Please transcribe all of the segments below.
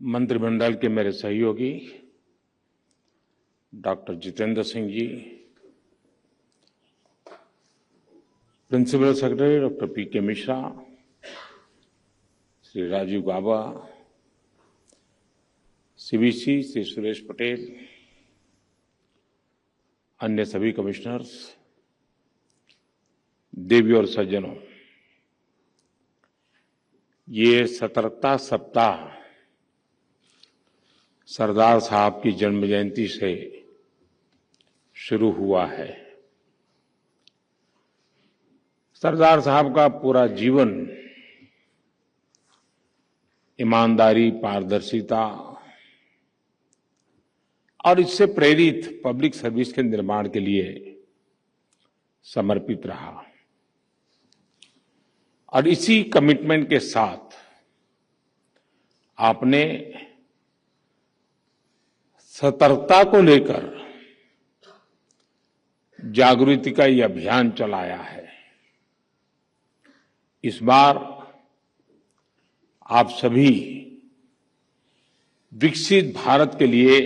मंत्रिमंडल के मेरे सहयोगी doctor Jitendra Singh ji, principal secretary doctor PK. Mishra, Shri Rajiv Gauba, CBC Shri Suresh Patel, अन्य सभी कमिश्नर्स, देवी और सज्जनों, ये सतर्कता सप्ताह सरदार साहब की जन्म जयंती से शुरू हुआ है। सरदार साहब का पूरा जीवन ईमानदारी, पारदर्शिता और इससे प्रेरित पब्लिक सर्विस के निर्माण के लिए समर्पित रहा और इसी कमिटमेंट के साथ आपने सतर्कता को लेकर जागृति का ये अभियान चलाया है। इस बार आप सभी विकसित भारत के लिए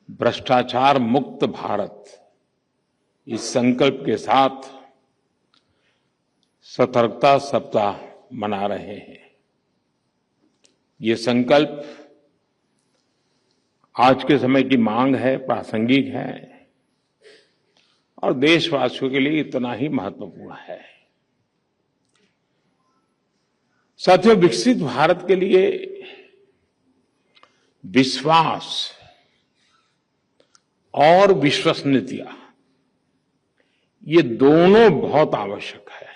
भ्रष्टाचार मुक्त भारत इस संकल्प के साथ सतर्कता सप्ताह मना रहे हैं। ये संकल्प आज के समय की मांग है, प्रासंगिक है और देशवासियों के लिए इतना ही महत्वपूर्ण है। साथियों, विकसित भारत के लिए विश्वास और विश्वसनीयता, ये दोनों बहुत आवश्यक है।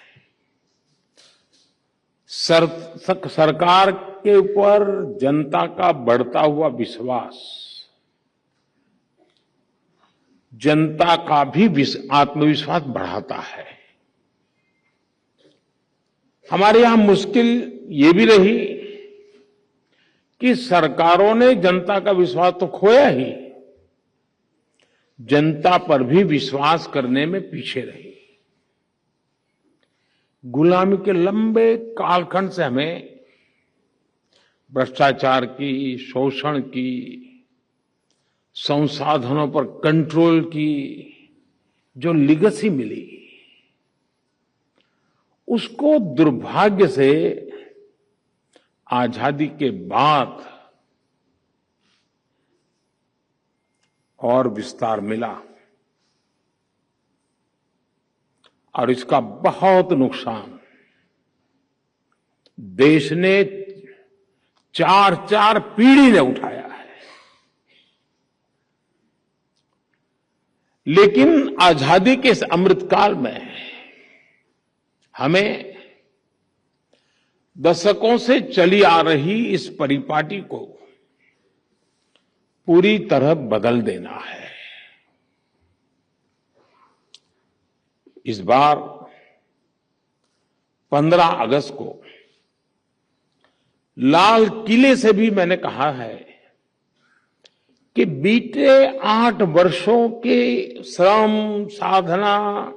सरकार के ऊपर जनता का बढ़ता हुआ विश्वास जनता का भी आत्मविश्वास बढ़ाता है। हमारे यहां मुश्किल ये भी रही कि सरकारों ने जनता का विश्वास तो खोया ही, जनता पर भी विश्वास करने में पीछे रही। गुलामी के लंबे कालखंड से हमें भ्रष्टाचार की, शोषण की, संसाधनों पर कंट्रोल की जो लिगेसी मिली, उसको दुर्भाग्य से आजादी के बाद और विस्तार मिला और इसका बहुत नुकसान देश ने चार पीढ़ी ने उठाया है। लेकिन आजादी के इस अमृतकाल में हमें दशकों से चली आ रही इस परिपाटी को पूरी तरह बदल देना है। इस बार 15 अगस्त को लाल किले से भी मैंने कहा है कि बीते 8 वर्षों के श्रम, साधना,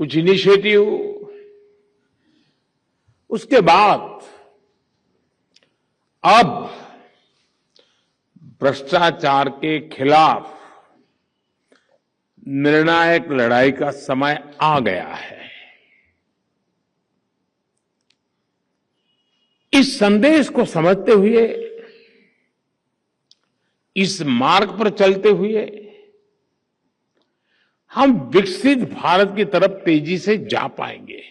कुछ इनिशिएटिव, उसके बाद अब भ्रष्टाचार के खिलाफ निर्णायक लड़ाई का समय आ गया है। इस संदेश को समझते हुए, इस मार्ग पर चलते हुए हम विकसित भारत की तरफ तेजी से जा पाएंगे।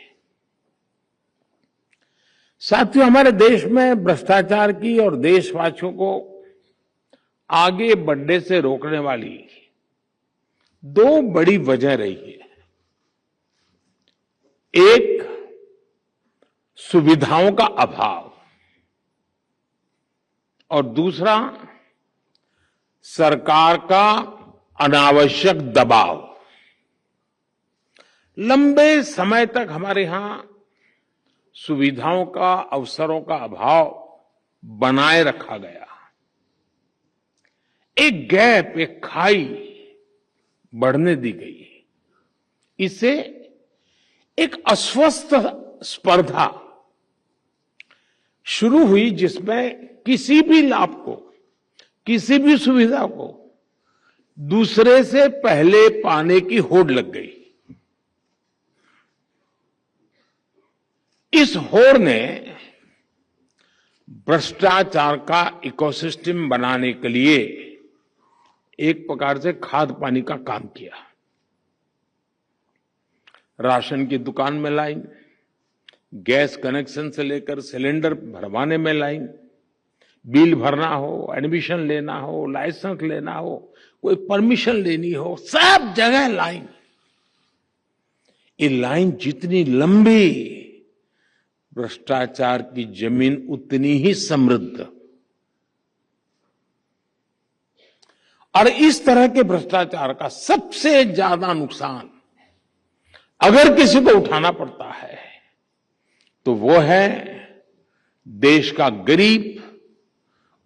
साथियों, हमारे देश में भ्रष्टाचार की और देशवासियों को आगे बढ़ने से रोकने वाली 2 बड़ी वजह रही है। एक, सुविधाओं का अभाव और दूसरा, सरकार का अनावश्यक दबाव। लंबे समय तक हमारे यहां सुविधाओं का, अवसरों का अभाव बनाए रखा गया। एक गैप, एक खाई बढ़ने दी गई। इससे एक अस्वस्थ स्पर्धा शुरू हुई जिसमें किसी भी लाभ को, किसी भी सुविधा को दूसरे से पहले पाने की होड़ लग गई। इस होड़ ने भ्रष्टाचार का इकोसिस्टम बनाने के लिए एक प्रकार से खाद पानी का काम किया। राशन की दुकान में लाइन, गैस कनेक्शन से लेकर सिलेंडर भरवाने में लाइन, बिल भरना हो, एडमिशन लेना हो, लाइसेंस लेना हो, कोई परमिशन लेनी हो, सब जगह लाइन। ये लाइन जितनी लंबी, भ्रष्टाचार की जमीन उतनी ही समृद्ध। और इस तरह के भ्रष्टाचार का सबसे ज्यादा नुकसान अगर किसी को उठाना पड़ता है तो वो है देश का गरीब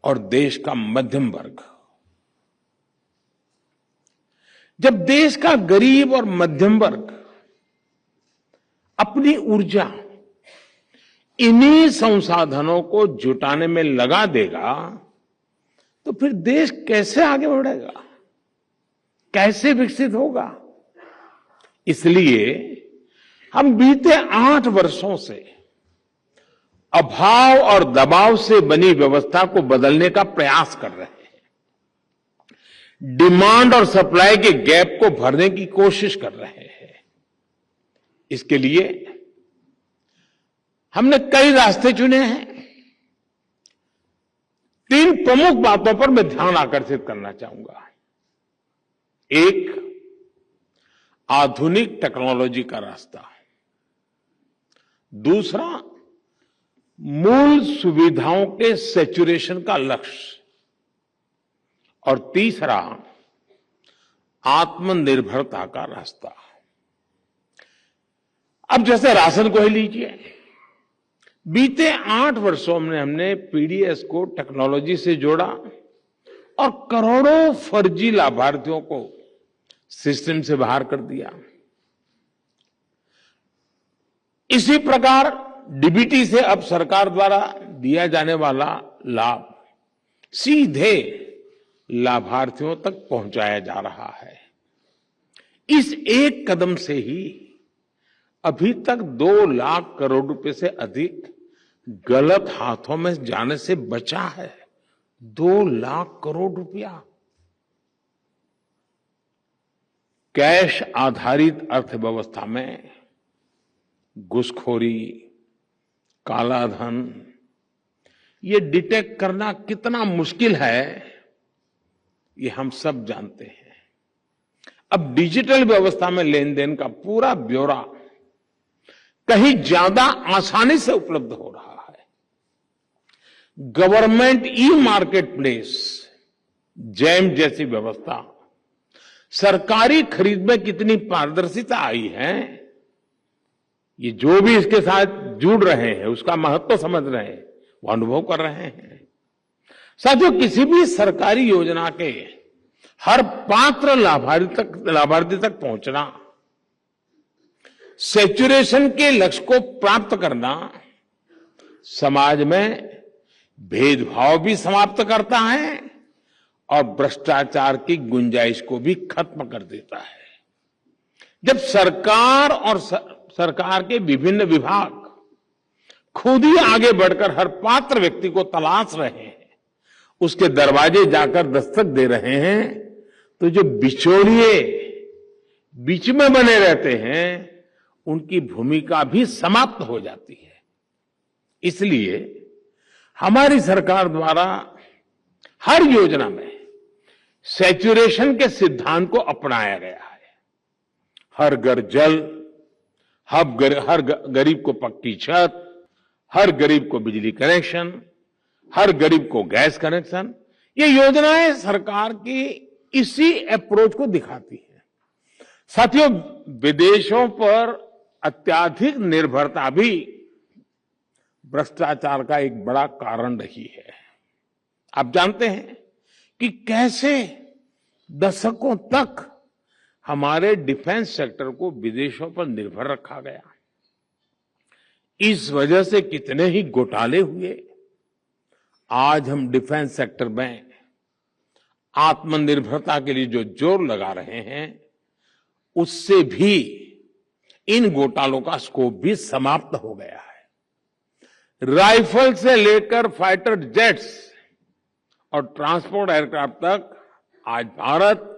और देश का मध्यम वर्ग। जब देश का गरीब और मध्यम वर्ग अपनी ऊर्जा इन्हीं संसाधनों को जुटाने में लगा देगा तो फिर देश कैसे आगे बढ़ेगा, कैसे विकसित होगा। इसलिए हम बीते 8 वर्षों से अभाव और दबाव से बनी व्यवस्था को बदलने का प्रयास कर रहे हैं। डिमांड और सप्लाई के गैप को भरने की कोशिश कर रहे हैं। इसके लिए हमने कई रास्ते चुने हैं। 3 प्रमुख बातों पर मैं ध्यान आकर्षित करना चाहूंगा। एक, आधुनिक टेक्नोलॉजी का रास्ता। दूसरा, मूल सुविधाओं के सैचुरेशन का लक्ष्य। और तीसरा, आत्मनिर्भरता का रास्ता। अब जैसे राशन को ही लीजिए, बीते 8 वर्षों में हमने पीडीएस को टेक्नोलॉजी से जोड़ा और करोड़ों फर्जी लाभार्थियों को सिस्टम से बाहर कर दिया। इसी प्रकार डीबीटी से अब सरकार द्वारा दिया जाने वाला लाभ सीधे लाभार्थियों तक पहुंचाया जा रहा है। इस एक कदम से ही अभी तक 2 लाख करोड़ रुपए से अधिक गलत हाथों में जाने से बचा है। 2 लाख करोड़ रुपया। कैश आधारित अर्थव्यवस्था में घुसखोरी, काला धन, ये डिटेक्ट करना कितना मुश्किल है, ये हम सब जानते हैं। अब डिजिटल व्यवस्था में लेन देन का पूरा ब्यौरा कहीं ज्यादा आसानी से उपलब्ध हो रहा है। Government e market place, jam जैसी व्यवस्था, सरकारी खरीद में कितनी पारदर्शिता आई है, ये जो भी इसके साथ जुड़ रहे हैं उसका महत्व समझ रहे हैं, वो अनुभव कर रहे हैं। साथियों, किसी भी सरकारी योजना के हर पात्र लाभार्थी तक पहुंचना, सैचुरेशन के लक्ष्य को प्राप्त करना समाज में भेदभाव भी समाप्त करता है और भ्रष्टाचार की गुंजाइश को भी खत्म कर देता है। जब सरकार और सरकार के विभिन्न विभाग खुद ही आगे बढ़कर हर पात्र व्यक्ति को तलाश रहे हैं, उसके दरवाजे जाकर दस्तक दे रहे हैं, तो जो बिचौलिए बीच में बने रहते हैं उनकी भूमिका भी समाप्त हो जाती है। इसलिए हमारी सरकार द्वारा हर योजना में सैचुरेशन के सिद्धांत को अपनाया गया है। हर घर जल, हर गरीब को पक्की छत, हर गरीब को बिजली कनेक्शन, हर गरीब को गैस कनेक्शन, ये योजनाएं सरकार की इसी अप्रोच को दिखाती है। साथियों, विदेशों पर अत्याधिक निर्भरता भी भ्रष्टाचार का एक बड़ा कारण रही है। आप जानते हैं कि कैसे दशकों तक हमारे डिफेंस सेक्टर को विदेशों पर निर्भर रखा गया। इस वजह से कितने ही घोटाले हुए, आज हम डिफेंस सेक्टर में आत्मनिर्भरता के लिए जो जोर लगा रहे हैं, उससे भी इन घोटालों का स्कोप भी समाप्त हो गया है। राइफल से लेकर फाइटर जेट्स और ट्रांसपोर्ट एयरक्राफ्ट तक आज भारत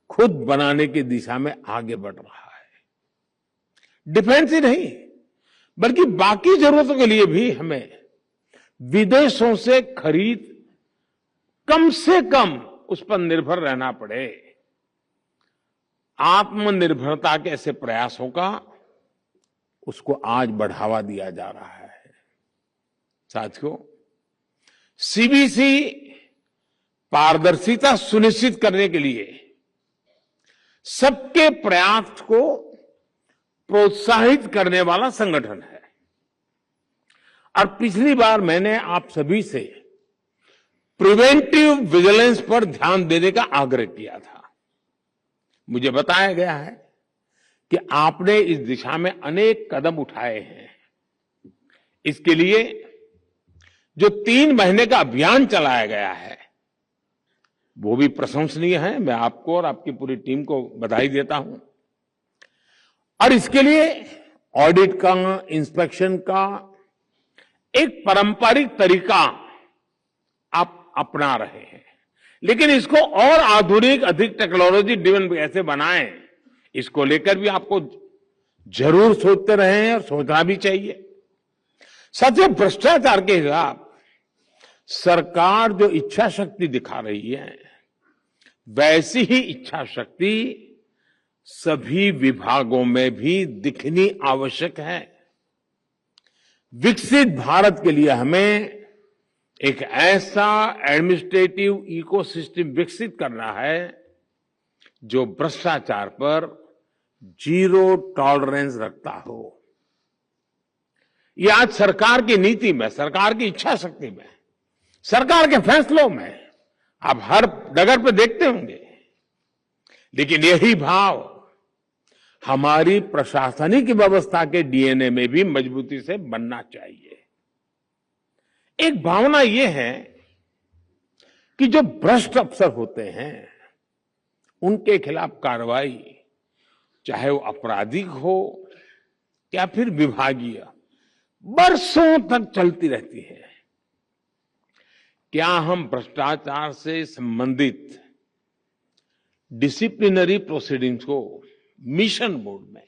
खुद बनाने की दिशा में आगे बढ़ रहा है। डिफेंस ही नहीं, बल्कि बाकी जरूरतों के लिए भी हमें विदेशों से खरीद कम से कम उस पर निर्भर रहना पड़े। आत्मनिर्भरता के ऐसे प्रयासों का उसको आज बढ़ावा दिया जा रहा है। साथियों, सीबीसी पारदर्शिता सुनिश्चित करने के लिए सबके प्रयास को प्रोत्साहित करने वाला संगठन है। और पिछली बार मैंने आप सभी से प्रिवेंटिव विजिलेंस पर ध्यान देने का आग्रह किया था। मुझे बताया गया है कि आपने इस दिशा में अनेक कदम उठाए हैं। इसके लिए जो 3 महीने का अभियान चलाया गया है, वो भी प्रशंसनीय है। मैं आपको और आपकी पूरी टीम को बधाई देता हूं। और इसके लिए ऑडिट का, इंस्पेक्शन का एक पारंपरिक तरीका आप अपना रहे हैं, लेकिन इसको और आधुनिक, अधिक टेक्नोलॉजी ड्रिवन कैसे बनाएं, इसको लेकर भी आपको जरूर सोचते रहे हैं और सोचना भी चाहिए। साथियों, भ्रष्टाचार के खिलाफ सरकार जो इच्छा शक्ति दिखा रही है, वैसी ही इच्छा शक्ति सभी विभागों में भी दिखनी आवश्यक है। विकसित भारत के लिए हमें एक ऐसा एडमिनिस्ट्रेटिव इकोसिस्टम विकसित करना है जो भ्रष्टाचार पर जीरो टॉलरेंस रखता हो। ये आज सरकार की नीति में, सरकार की इच्छा शक्ति में, सरकार के फैसलों में आप हर डगर पे देखते होंगे। लेकिन यही भाव हमारी प्रशासनिक व्यवस्था के डीएनए में भी मजबूती से बनना चाहिए। एक भावना यह है कि जो भ्रष्ट अफसर होते हैं, उनके खिलाफ कार्रवाई, चाहे वो आपराधिक हो या फिर विभागीय, बरसों तक चलती रहती है। क्या हम भ्रष्टाचार से संबंधित डिसिप्लिनरी प्रोसीडिंग्स को मिशन मोड में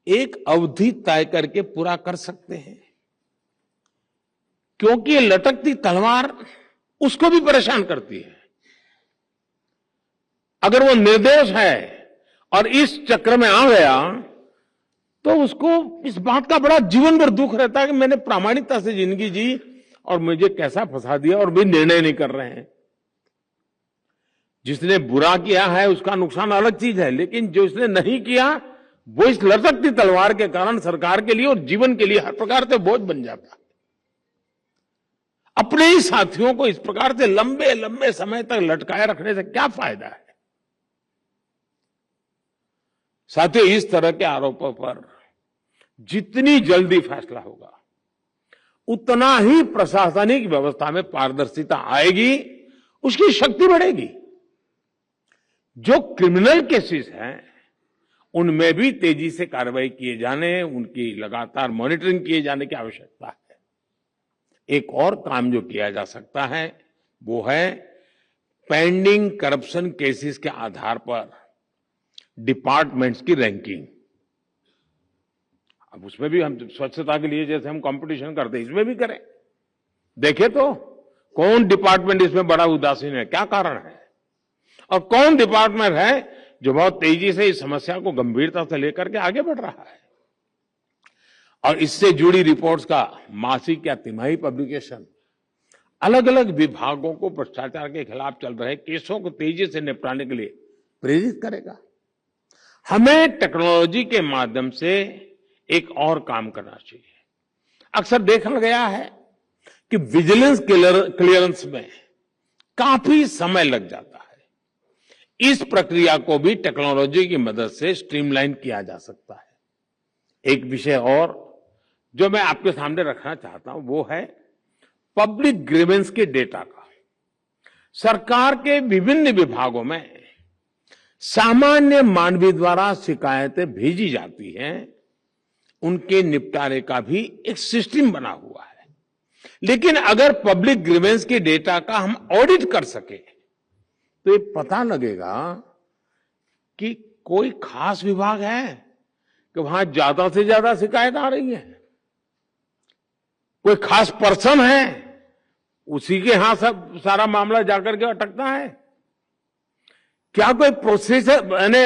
एक अवधि तय करके पूरा कर सकते हैं? क्योंकि ये लटकती तलवार उसको भी परेशान करती है। अगर वो निर्दोष है और इस चक्र में आ गया, तो उसको इस बात का बड़ा जीवन भर दुख रहता है कि मैंने प्रामाणिकता से जिंदगी जी और मुझे कैसा फंसा दिया, और भी निर्णय नहीं कर रहे हैं। जिसने बुरा किया है उसका नुकसान अलग चीज है, लेकिन जो इसने नहीं किया, वो इस लटकती तलवार के कारण सरकार के लिए और जीवन के लिए हर प्रकार से बोझ बन जाता है। अपने ही साथियों को इस प्रकार से लंबे लंबे समय तक लटकाए रखने से क्या फायदा है? साथियों, इस तरह के आरोपों पर जितनी जल्दी फैसला होगा, उतना ही प्रशासनिक व्यवस्था में पारदर्शिता आएगी, उसकी शक्ति बढ़ेगी। जो क्रिमिनल केसेस हैं, उनमें भी तेजी से कार्रवाई किए जाने, उनकी लगातार मॉनिटरिंग किए जाने की आवश्यकता है। एक और काम जो किया जा सकता है, वो है पेंडिंग करप्शन केसेस के आधार पर डिपार्टमेंट्स की रैंकिंग। अब उसमें भी हम स्वच्छता के लिए जैसे हम कंपटीशन करते हैं, इसमें भी करें। देखें तो कौन डिपार्टमेंट इसमें बड़ा उदासीन है, क्या कारण है, और कौन डिपार्टमेंट है जो बहुत तेजी से इस समस्या को गंभीरता से लेकर के आगे बढ़ रहा है। और इससे जुड़ी रिपोर्ट्स का मासिक या तिमाही पब्लिकेशन अलग अलग विभागों को भ्रष्टाचार के खिलाफ चल रहे केसों को तेजी से निपटाने के लिए प्रेरित करेगा। हमें टेक्नोलॉजी के माध्यम से एक और काम करना चाहिए। अक्सर देखा गया है कि विजिलेंस क्लियरेंस में काफी समय लग जाता है। इस प्रक्रिया को भी टेक्नोलॉजी की मदद से स्ट्रीमलाइन किया जा सकता है। एक विषय और जो मैं आपके सामने रखना चाहता हूं, वो है पब्लिक ग्रीवेंस के डेटा का सरकार के विभिन्न विभागों में सामान्य मानवी द्वारा शिकायतें भेजी जाती हैं, उनके निपटारे का भी एक सिस्टम बना हुआ है। लेकिन अगर पब्लिक ग्रीवेंस के डेटा का हम ऑडिट कर सके तो ये पता लगेगा कि कोई खास विभाग है कि वहां ज्यादा से ज्यादा शिकायत आ रही है, कोई खास पर्सन है उसी के यहां सब सारा मामला जाकर के अटकता है, क्या कोई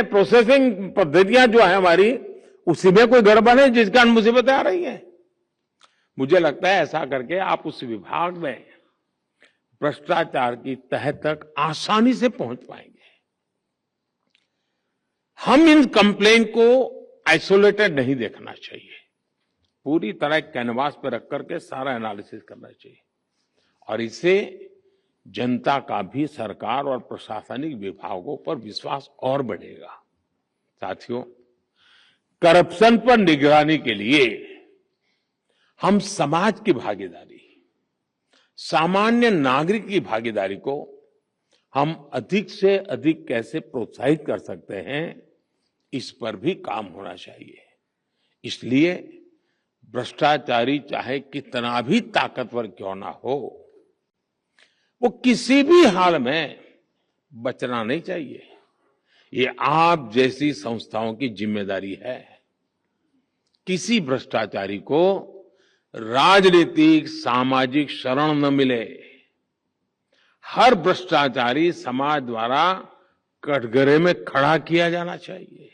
प्रोसेसिंग पद्धतियां जो है हमारी उसी में कोई गड़बड़ है जिस कारण मुसीबतें आ रही है। मुझे लगता है ऐसा करके आप उस विभाग में भ्रष्टाचार की तह तक आसानी से पहुंच पाएंगे। हम इन कंप्लेंट को आइसोलेटेड नहीं देखना चाहिए, पूरी तरह कैनवास पर रख करके सारा एनालिसिस करना चाहिए और इससे जनता का भी सरकार और प्रशासनिक विभागों पर विश्वास और बढ़ेगा। साथियों, करप्शन पर निगरानी के लिए हम समाज की भागीदारी, सामान्य नागरिक की भागीदारी को हम अधिक से अधिक कैसे प्रोत्साहित कर सकते हैं, इस पर भी काम होना चाहिए। इसलिए भ्रष्टाचारी चाहे कितना भी ताकतवर क्यों ना हो, वो किसी भी हाल में बचना नहीं चाहिए। ये आप जैसी संस्थाओं की जिम्मेदारी है। किसी भ्रष्टाचारी को राजनीतिक सामाजिक शरण न मिले। हर भ्रष्टाचारी समाज द्वारा कटघरे में खड़ा किया जाना चाहिए।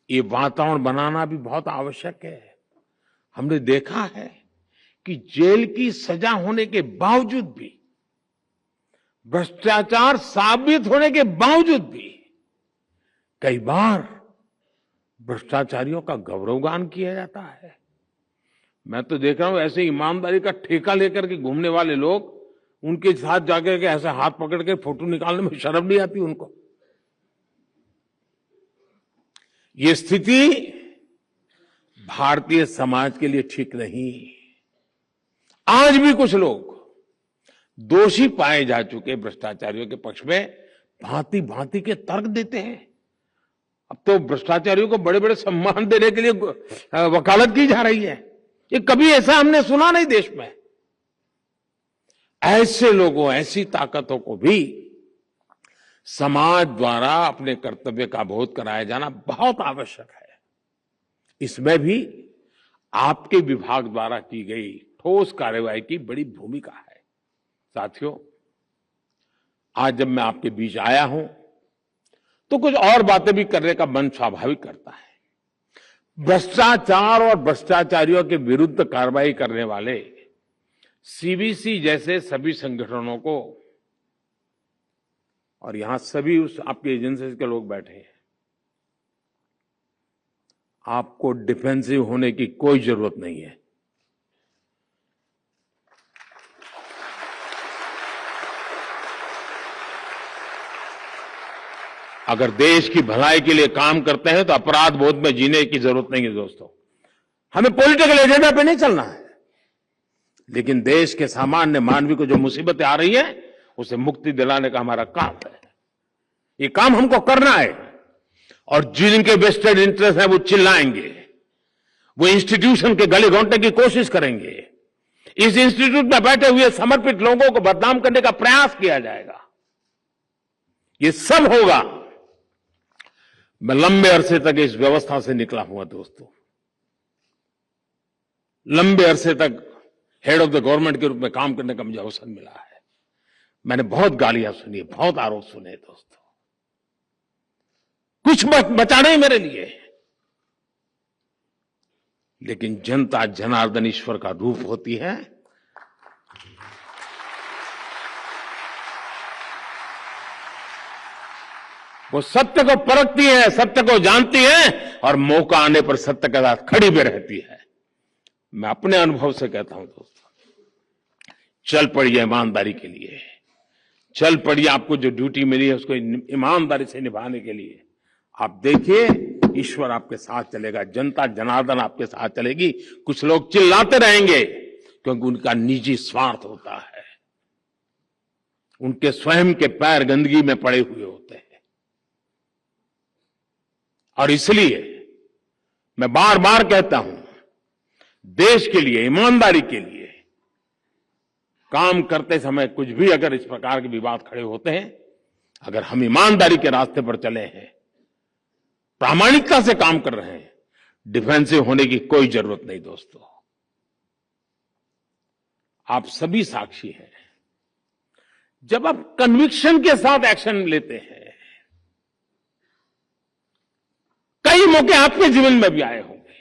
ये वातावरण बनाना भी बहुत आवश्यक है। हमने देखा है कि जेल की सजा होने के बावजूद भी, भ्रष्टाचार साबित होने के बावजूद भी कई बार भ्रष्टाचारियों का गौरवगान किया जाता है। मैं तो देख रहा हूं ऐसे ईमानदारी का ठेका लेकर के घूमने वाले लोग, उनके साथ जाकर के ऐसे हाथ पकड़ के फोटो निकालने में शर्म नहीं आती उनको। ये स्थिति भारतीय समाज के लिए ठीक नहीं। आज भी कुछ लोग दोषी पाए जा चुके भ्रष्टाचारियों के पक्ष में भांति भांति के तर्क देते हैं। अब तो भ्रष्टाचारियों को बड़े बड़े सम्मान देने के लिए वकालत की जा रही है। ये कभी ऐसा हमने सुना नहीं देश में। ऐसे लोगों, ऐसी ताकतों को भी समाज द्वारा अपने कर्तव्य का बोध कराया जाना बहुत आवश्यक है। इसमें भी आपके विभाग द्वारा की गई ठोस कार्रवाई की बड़ी भूमिका है। साथियों, आज जब मैं आपके बीच आया हूं तो कुछ और बातें भी करने का मन स्वाभाविक करता है। भ्रष्टाचार और भ्रष्टाचारियों के विरुद्ध कार्रवाई करने वाले सीबीसी जैसे सभी संगठनों को, और यहां सभी उस आपके एजेंसी के लोग बैठे हैं, आपको डिफेंसिव होने की कोई जरूरत नहीं है। अगर देश की भलाई के लिए काम करते हैं तो अपराध बोध में जीने की जरूरत नहीं है। दोस्तों, हमें पॉलिटिकल एजेंडा पे नहीं चलना है, लेकिन देश के सामान्य मानवी को जो मुसीबतें आ रही है उसे मुक्ति दिलाने का हमारा काम है। ये काम हमको करना है। और जिनके वेस्टेड इंटरेस्ट है वो चिल्लाएंगे, वो इंस्टीट्यूशन के गले घोंटने की कोशिश करेंगे, इस इंस्टीट्यूट में बैठे हुए समर्पित लोगों को बदनाम करने का प्रयास किया जाएगा। ये सब होगा। मैं लंबे अरसे तक इस व्यवस्था से निकला हुआ दोस्तों, लंबे अरसे तक हेड ऑफ द गवर्नमेंट के रूप में काम करने का मुझे अवसर मिला है। मैंने बहुत गालियां सुनी, बहुत आरोप सुने दोस्तों, कुछ बचा नहीं मेरे लिए। लेकिन जनता जनार्दन ईश्वर का रूप होती है। वो सत्य को परखती है, सत्य को जानती है और मौका आने पर सत्य के साथ खड़ी भी रहती है। मैं अपने अनुभव से कहता हूं दोस्तों, चल पड़िए ईमानदारी के लिए, चल पड़िए। आपको जो ड्यूटी मिली है उसको ईमानदारी से निभाने के लिए। आप देखिए, ईश्वर आपके साथ चलेगा, जनता जनार्दन आपके साथ चलेगी। कुछ लोग चिल्लाते रहेंगे, क्योंकि उनका निजी स्वार्थ होता है, उनके स्वयं के पैर गंदगी में पड़े हुए होते हैं। और इसलिए मैं बार बार कहता हूं, देश के लिए, ईमानदारी के लिए काम करते समय कुछ भी अगर इस प्रकार के विवाद खड़े होते हैं, अगर हम ईमानदारी के रास्ते पर चले हैं, प्रामाणिकता से काम कर रहे हैं, डिफेंसिव होने की कोई जरूरत नहीं। दोस्तों, आप सभी साक्षी हैं, जब आप कन्विक्शन के साथ एक्शन लेते हैं, कई मौके आपके जीवन में भी आए होंगे,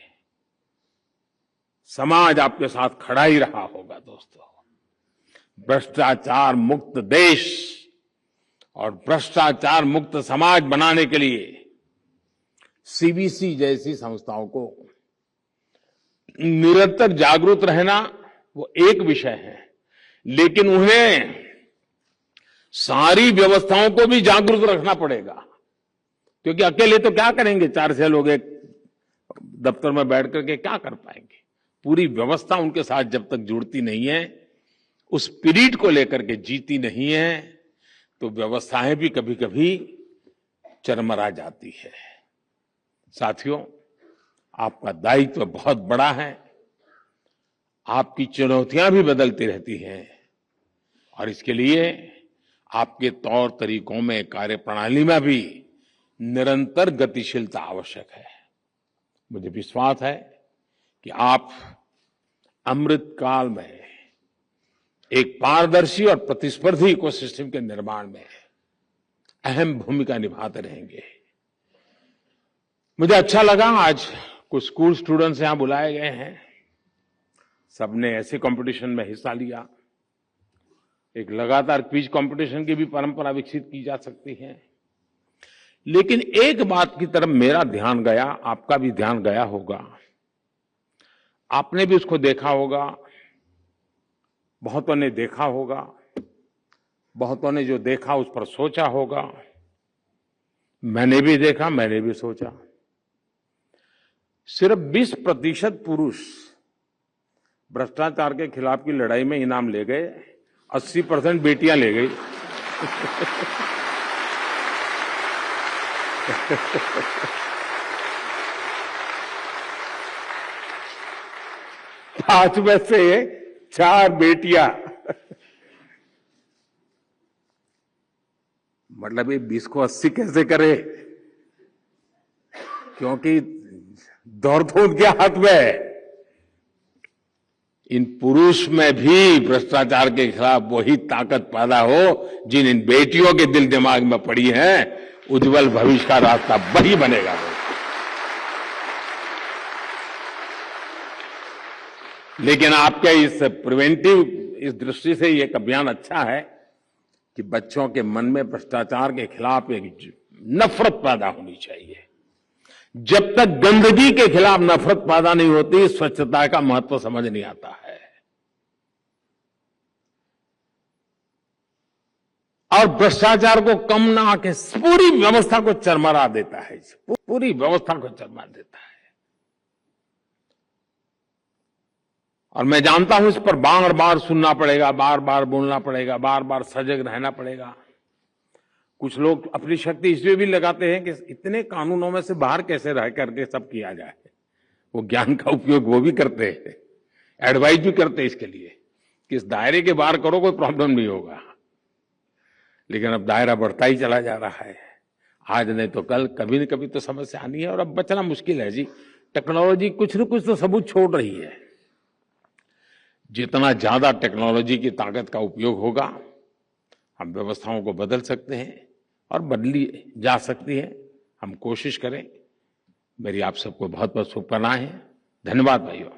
समाज आपके साथ खड़ा ही रहा होगा। दोस्तों, भ्रष्टाचार मुक्त देश और भ्रष्टाचार मुक्त समाज बनाने के लिए सीबीसी जैसी संस्थाओं को निरंतर जागरूक रहना वो एक विषय है, लेकिन उन्हें सारी व्यवस्थाओं को भी जागरूक रखना पड़ेगा, क्योंकि अकेले तो क्या करेंगे, 4-6 लोग एक दफ्तर में बैठ करके क्या कर पाएंगे। पूरी व्यवस्था उनके साथ जब तक जुड़ती नहीं है, उस स्पिरिट को लेकर के जीती नहीं है, तो व्यवस्थाएं भी कभी कभी चरमरा जाती है। साथियों, आपका दायित्व बहुत बड़ा है, आपकी चुनौतियां भी बदलती रहती हैं, और इसके लिए आपके तौर तरीकों में, कार्यप्रणाली में भी निरंतर गतिशीलता आवश्यक है। मुझे विश्वास है कि आप अमृत काल में एक पारदर्शी और प्रतिस्पर्धी इकोसिस्टम के निर्माण में अहम भूमिका निभाते रहेंगे। मुझे अच्छा लगा, आज कुछ स्कूल स्टूडेंट्स यहां बुलाए गए हैं, सबने ऐसे कंपटीशन में हिस्सा लिया। एक लगातार क्विज कंपटीशन की भी परंपरा विकसित की जा सकती है, लेकिन एक बात की तरफ मेरा ध्यान गया, आपका भी ध्यान गया होगा, आपने भी उसको देखा होगा, बहुतों ने देखा होगा, बहुतों ने जो देखा उस पर सोचा होगा, मैंने भी देखा, मैंने भी सोचा। सिर्फ 20% पुरुष भ्रष्टाचार के खिलाफ की लड़ाई में इनाम ले गए, 80% बेटियां ले गई। पांच में से 4 बेटियां, मतलब ये 20 को 80 कैसे करे, क्योंकि दौर तो उनके हाथ में है। इन पुरुष में भी भ्रष्टाचार के खिलाफ वही ताकत पैदा हो जिन इन बेटियों के दिल दिमाग में पड़ी है, उज्जवल भविष्य का रास्ता वही बनेगा। लेकिन आपके इस प्रिवेंटिव, इस दृष्टि से ये अभियान अच्छा है कि बच्चों के मन में भ्रष्टाचार के खिलाफ एक नफरत पैदा होनी चाहिए। जब तक गंदगी के खिलाफ नफरत पैदा नहीं होती, स्वच्छता का महत्व समझ नहीं आता है। और भ्रष्टाचार को कम ना आके पूरी व्यवस्था को चरमरा देता है, पूरी व्यवस्था को चरमरा देता है। और मैं जानता हूं इस पर बार बार सुनना पड़ेगा, बार बार बोलना पड़ेगा, बार बार सजग रहना पड़ेगा। कुछ लोग अपनी शक्ति इसलिए भी लगाते हैं कि इतने कानूनों में से बाहर कैसे रह करके सब किया जाए। वो ज्ञान का उपयोग वो भी करते हैं, एडवाइस भी करते हैं इसके लिए कि इस दायरे के बाहर करो, कोई प्रॉब्लम नहीं होगा। लेकिन अब दायरा बढ़ता ही चला जा रहा है, आज नहीं तो कल, कभी न कभी तो समस्या आनी है, और अब बचना मुश्किल है जी। टेक्नोलॉजी कुछ न कुछ तो सबूत छोड़ रही है। जितना ज्यादा टेक्नोलॉजी की ताकत का उपयोग होगा, हम व्यवस्थाओं को बदल सकते हैं और बदली जा सकती है। हम कोशिश करें। मेरी आप सबको बहुत बहुत शुभकामनाएं हैं। धन्यवाद भाइयों।